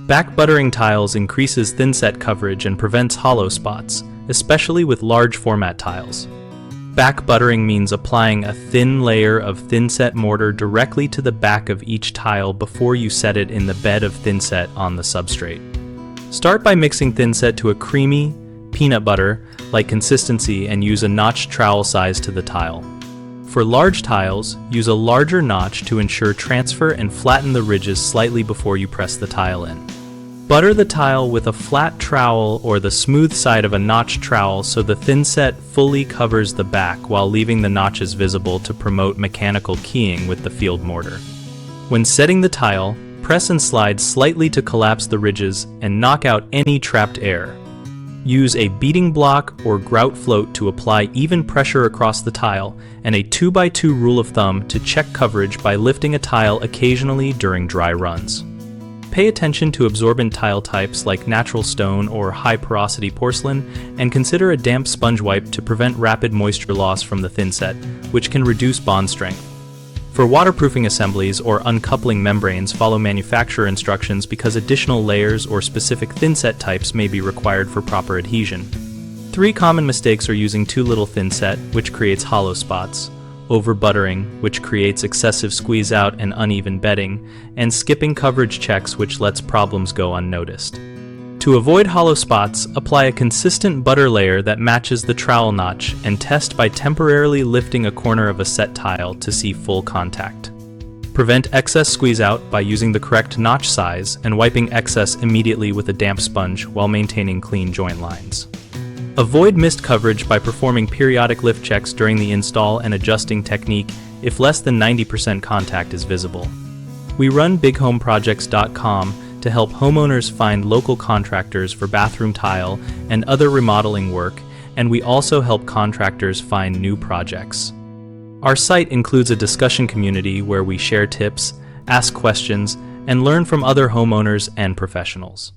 Back buttering tiles increases thinset coverage and prevents hollow spots, especially with large format tiles. Back buttering means applying a thin layer of thinset mortar directly to the back of each tile before you set it in the bed of thinset on the substrate. Start by mixing thinset to a creamy, peanut butter-like consistency and use a notched trowel size to the tile. For large tiles, use a larger notch to ensure transfer and flatten the ridges slightly before you press the tile in. Butter the tile with a flat trowel or the smooth side of a notched trowel so the thinset fully covers the back while leaving the notches visible to promote mechanical keying with the field mortar. When setting the tile, press and slide slightly to collapse the ridges and knock out any trapped air. Use a beating block or grout float to apply even pressure across the tile, and a 2x2 rule of thumb to check coverage by lifting a tile occasionally during dry runs. Pay attention to absorbent tile types like natural stone or high porosity porcelain, and consider a damp sponge wipe to prevent rapid moisture loss from the thinset, which can reduce bond strength. For waterproofing assemblies or uncoupling membranes, follow manufacturer instructions because additional layers or specific thinset types may be required for proper adhesion. 3 common mistakes are using too little thinset, which creates hollow spots, over-buttering, which creates excessive squeeze-out and uneven bedding, and skipping coverage checks, which lets problems go unnoticed. To avoid hollow spots, apply a consistent butter layer that matches the trowel notch and test by temporarily lifting a corner of a set tile to see full contact. Prevent excess squeeze-out by using the correct notch size and wiping excess immediately with a damp sponge while maintaining clean joint lines. Avoid missed coverage by performing periodic lift checks during the install and adjusting technique if less than 90% contact is visible. We run bighomeprojects.com to help homeowners find local contractors for bathroom tile and other remodeling work, and we also help contractors find new projects. Our site includes a discussion community where we share tips, ask questions, and learn from other homeowners and professionals.